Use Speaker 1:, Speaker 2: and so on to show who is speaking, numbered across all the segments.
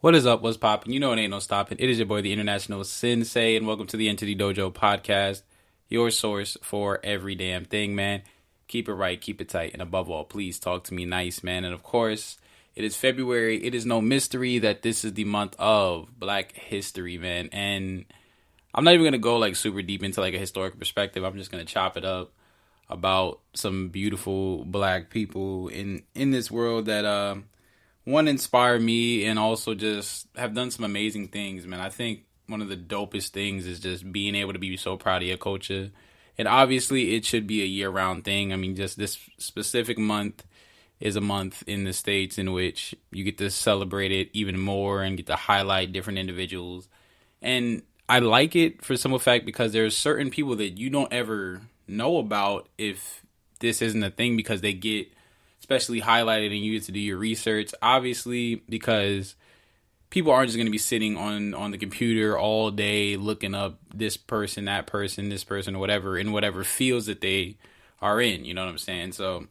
Speaker 1: What is up? What's poppin'? You know it ain't no stopping. It is your boy, the International Sensei, and welcome to the Entity Dojo podcast, your source for every damn thing, man. Keep it right, keep it tight, and above all, please talk to me nice, man. And of course, it is February. It is no mystery that this is the month of Black History, man. And I'm not even gonna go like super deep into like a historical perspective. I'm just gonna chop it up about some beautiful Black people in this world that one inspire me and also just have done some amazing things, man. I think one of the dopest things is just being able to be so proud of your culture. And obviously it should be a year round thing. I mean, just this specific month is a month in the States in which you get to celebrate it even more and get to highlight different individuals. And I like it for some fact because there's certain people that you don't ever know about if this isn't a thing because they get especially highlighted and you get to do your research. Obviously, because people aren't just going to be sitting on the computer all day looking up this person, that person, this person, or whatever, in whatever fields that they are in. You know what I'm saying? So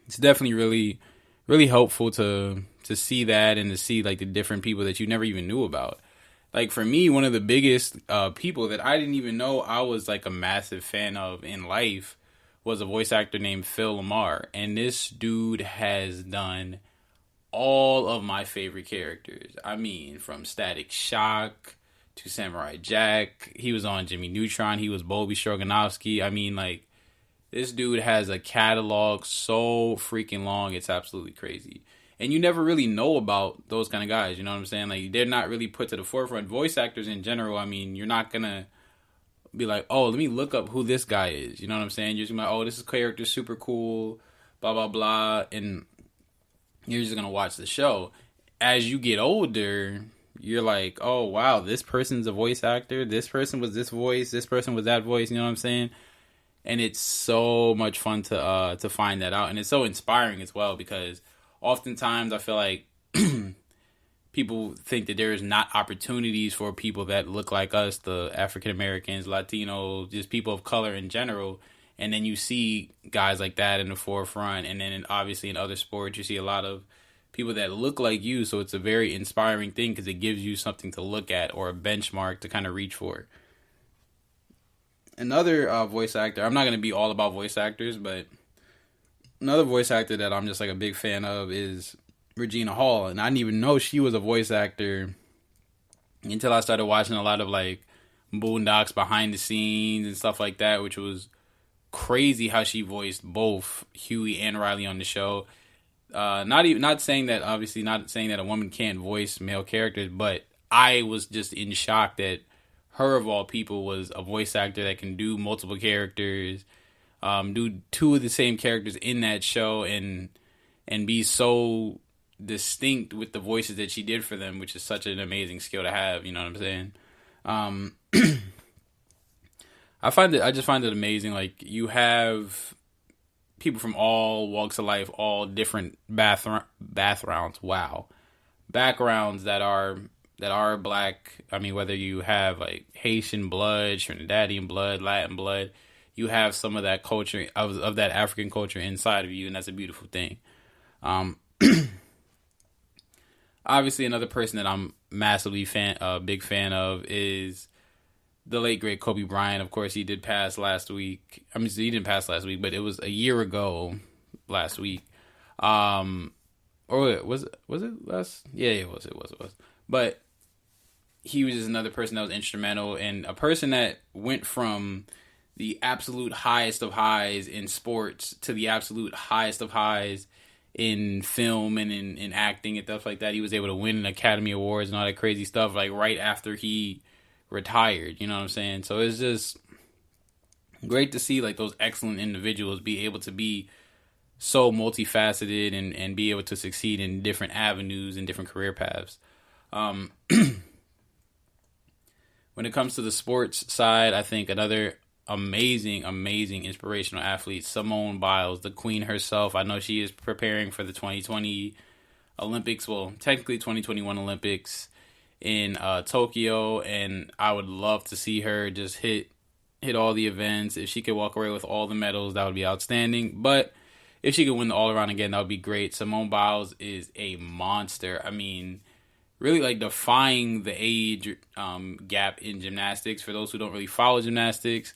Speaker 1: it's definitely really, really helpful to see that and to see like the different people that you never even knew about. Like for me, one of the biggest people that I didn't even know I was like a massive fan of in life was a voice actor named Phil LaMarr. And this dude has done all of my favorite characters. I mean, from Static Shock to Samurai Jack. He was on Jimmy Neutron. He was Bobby Stroganovsky. I mean, like, this dude has a catalog so freaking long. It's absolutely crazy. And you never really know about those kind of guys. You know what I'm saying? Like, they're not really put to the forefront. Voice actors in general, I mean, you're not going to be like, oh, let me look up who this guy is. You know what I'm saying? You're just like, oh, this is character super cool, blah, blah, blah. And you're just going to watch the show. As you get older, you're like, oh, wow, this person's a voice actor. This person was this voice. This person was that voice. You know what I'm saying? And it's so much fun to find that out. And it's so inspiring as well because oftentimes I feel like people think that there is not opportunities for people that look like us, the African Americans, Latinos, just people of color in general. And then you see guys like that in the forefront. And then obviously in other sports, you see a lot of people that look like you. So it's a very inspiring thing because it gives you something to look at or a benchmark to kind of reach for. Another voice actor, I'm not going to be all about voice actors, but another voice actor that I'm just like a big fan of is Regina Hall, and I didn't even know she was a voice actor until I started watching a lot of like Boondocks behind the scenes and stuff like that, which was crazy how she voiced both Huey and Riley on the show. Not saying that obviously not saying that a woman can't voice male characters, but I was just in shock that her of all people was a voice actor that can do multiple characters, do two of the same characters in that show, and be so distinct with the voices that she did for them, which is such an amazing skill to have. You know what I'm saying? Um, I just find it amazing. Like you have people from all walks of life, all different backgrounds. Wow, backgrounds that are black. I mean, whether you have like Haitian blood, Trinidadian blood, Latin blood, you have some of that culture of that African culture inside of you, and that's a beautiful thing. Obviously, another person that I'm massively big fan of is the late great Kobe Bryant. Of course, he did pass last week. I mean, he didn't pass last week, but it was a year ago last week. Or was it last? Yeah, it was. But he was just another person that was instrumental and a person that went from the absolute highest of highs in sports to the absolute highest of highs in film and in acting and stuff like that. He was able to win Academy Awards and all that crazy stuff like right after he retired. You know what I'm saying? So it's just great to see like those excellent individuals be able to be so multifaceted and be able to succeed in different avenues and different career paths. When it comes to the sports side, I think another amazing inspirational athlete, Simone Biles, the queen herself. I know she is preparing for the 2020 Olympics, well, technically 2021 Olympics in Tokyo, and I would love to see her just hit all the events. If she could walk away with all the medals, that would be outstanding. But if she could win the all-around again, that would be great. Simone Biles is a monster. I mean, really like defying the age gap in gymnastics. For those who don't really follow gymnastics,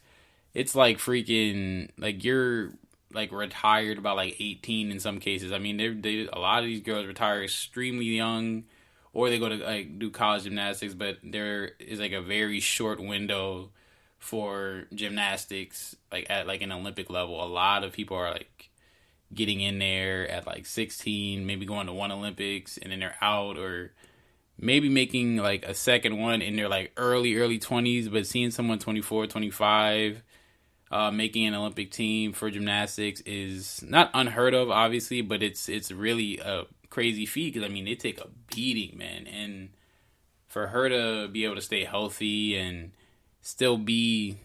Speaker 1: it's like freaking like you're like retired about like 18 in some cases. I mean, they a lot of these girls retire extremely young, or they go to like do college gymnastics. But there is like a very short window for gymnastics, like at like an Olympic level. A lot of people are like getting in there at like 16, maybe going to one Olympics and then they're out, or maybe making like a second one in their like early 20s. But seeing someone 24, 25 making an Olympic team for gymnastics is not unheard of, obviously, but it's really a crazy feat because I mean they take a beating, man, and for her to be able to stay healthy and still be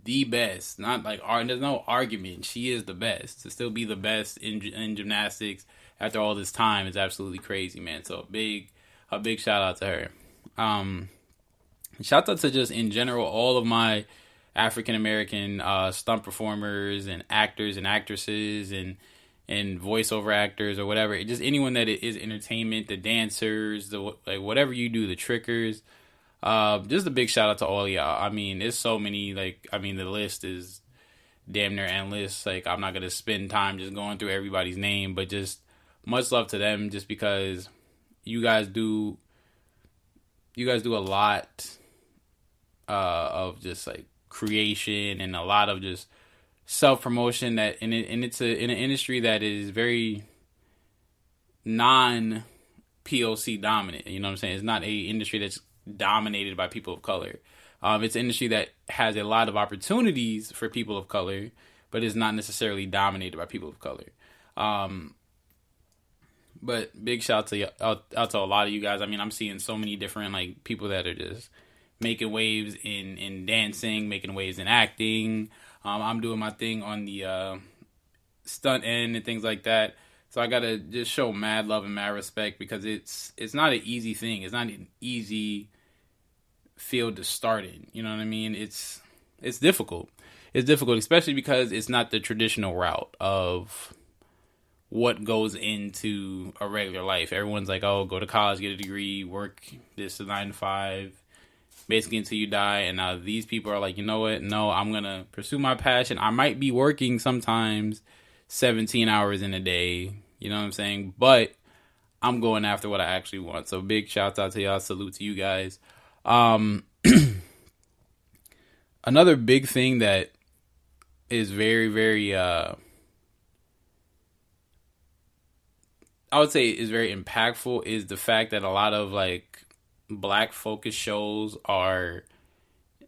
Speaker 1: the best, not like there's no argument, she is the best. To still be the best in gymnastics after all this time is absolutely crazy, man. So a big shout out to her. Shout out to just in general all of my African American stunt performers and actors and actresses and voiceover actors or whatever. Just anyone that is entertainment, the dancers, the like whatever you do, the trickers. Just a big shout out to all of y'all. I mean, there's so many. Like, I mean, the list is damn near endless. Like, I'm not gonna spend time just going through everybody's name, but just much love to them, just because you guys do a lot of just like creation and a lot of just self promotion that and it's in an industry that is very non POC dominant. You know what I'm saying? It's not a industry that's dominated by people of color. It's an industry that has a lot of opportunities for people of color, but is not necessarily dominated by people of color. But big shout out to a lot of you guys. I mean, I'm seeing so many different like people that are just making waves in dancing, making waves in acting. I'm doing my thing on the stunt end and things like that. So I gotta just show mad love and mad respect, because it's not an easy thing. It's not an easy field to start in. You know what I mean? It's difficult. It's difficult, especially because it's not the traditional route of what goes into a regular life. Everyone's like, oh, go to college, get a degree, work this 9 to 5, basically until you die. And now these people are like, you know what? No, I'm going to pursue my passion. I might be working sometimes 17 hours in a day, you know what I'm saying? But I'm going after what I actually want. So big shout out to y'all. Salute to you guys. Another big thing that is very, very, I would say is very impactful is the fact that a lot of like black focused shows are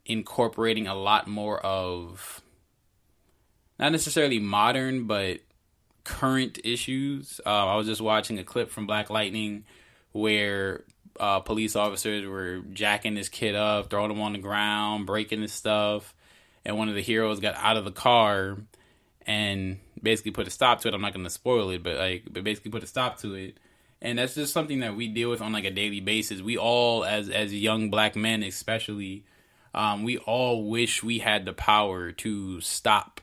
Speaker 1: incorporating a lot more of not necessarily modern, but current issues. I was just watching a clip from Black Lightning where police officers were jacking this kid up, throwing him on the ground, breaking his stuff, and one of the heroes got out of the car and basically put a stop to it. I'm not going to spoil it, but basically put a stop to it. And that's just something that we deal with on like a daily basis. We all, as young black men especially, we all wish we had the power to stop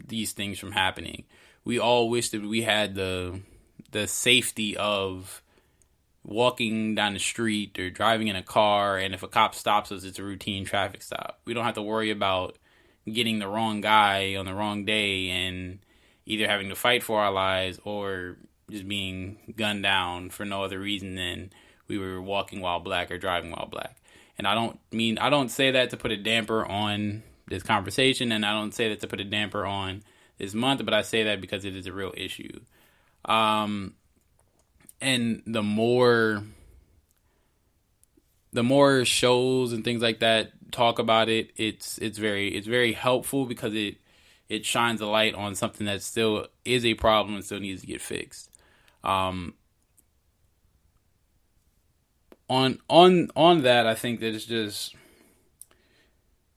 Speaker 1: these things from happening. We all wish that we had the safety of walking down the street or driving in a car, and if a cop stops us, it's a routine traffic stop. We don't have to worry about getting the wrong guy on the wrong day and either having to fight for our lives or just being gunned down for no other reason than we were walking while black or driving while black. And I don't say that to put a damper on this conversation, and I don't say that to put a damper on this month, but I say that because it is a real issue. And the more shows and things like that talk about it, it's very helpful, because it shines a light on something that still is a problem and still needs to get fixed. On that, I think that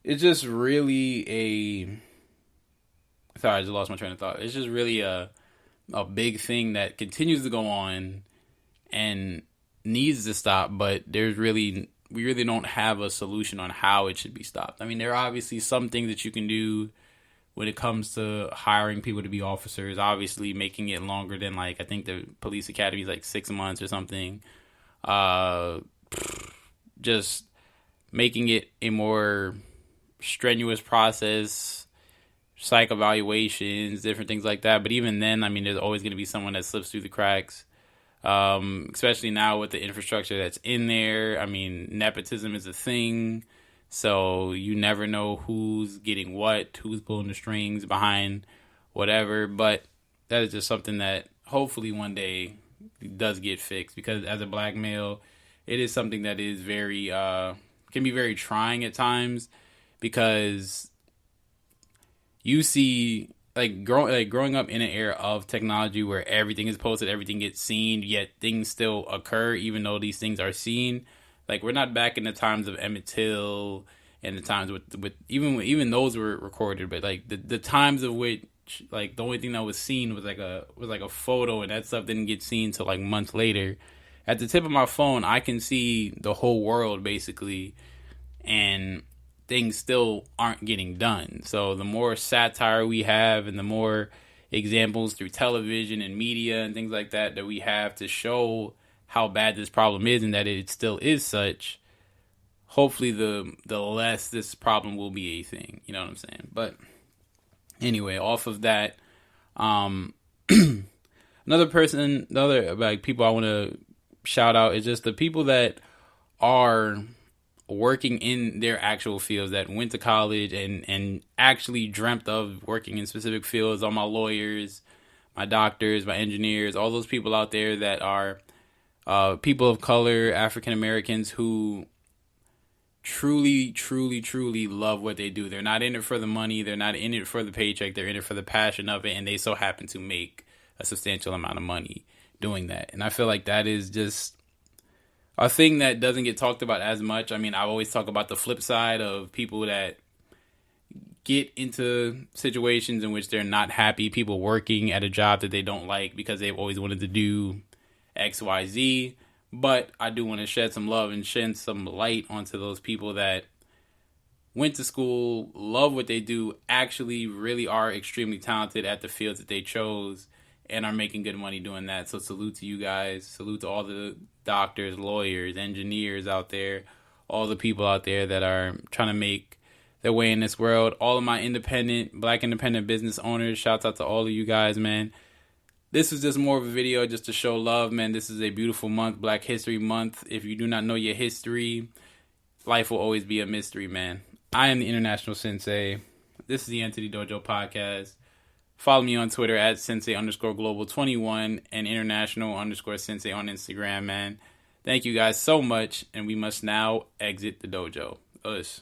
Speaker 1: it's just really a. Sorry, I just lost my train of thought. It's just really a big thing that continues to go on and needs to stop, but we really don't have a solution on how it should be stopped. I mean, there are obviously some things that you can do when it comes to hiring people to be officers, obviously making it longer than, like, I think the police academy is like 6 months or something. just making it a more strenuous process, psych evaluations, different things like that. But even then, I mean, there's always going to be someone that slips through the cracks, especially now with the infrastructure that's in there. I mean, nepotism is a thing, so you never know who's getting what, who's pulling the strings behind whatever. But that is just something that hopefully one day does get fixed, because as a black male, it is something that is very can be very trying at times, because you see growing up in an era of technology where everything is posted, everything gets seen, yet things still occur even though these things are seen. Like, we're not back in the times of Emmett Till and the times with even those were recorded, but like the times of which, like, the only thing that was seen was like a photo, and that stuff didn't get seen till like months later. At the tip of my phone, I can see the whole world basically, and things still aren't getting done. So the more satire we have, and the more examples through television and media and things like that that we have to show how bad this problem is and that it still is such, hopefully the less this problem will be a thing. You know what I'm saying? But anyway, off of that, another like people I want to shout out is just the people that are working in their actual fields, that went to college and actually dreamt of working in specific fields. All my lawyers, my doctors, my engineers, all those people out there that are people of color, African Americans, who truly, truly, truly love what they do. They're not in it for the money. They're not in it for the paycheck. They're in it for the passion of it. And they so happen to make a substantial amount of money doing that. And I feel like that is just a thing that doesn't get talked about as much. I mean, I always talk about the flip side of people that get into situations in which they're not happy, people working at a job that they don't like because they've always wanted to do X, Y, Z. But I do want to shed some love and shed some light onto those people that went to school, love what they do, actually really are extremely talented at the fields that they chose, and are making good money doing that. So salute to you guys. Salute to all the doctors, lawyers, engineers out there, all the people out there that are trying to make their way in this world. All of my black independent business owners, shouts out to all of you guys, man. This is just more of a video just to show love, man. This is a beautiful month, Black History Month. If you do not know your history, life will always be a mystery, man. I am the International Sensei. This is the Entity Dojo Podcast. Follow me on Twitter at Sensei_Global21 and International_Sensei on Instagram, man. Thank you guys so much, and we must now exit the dojo. Us.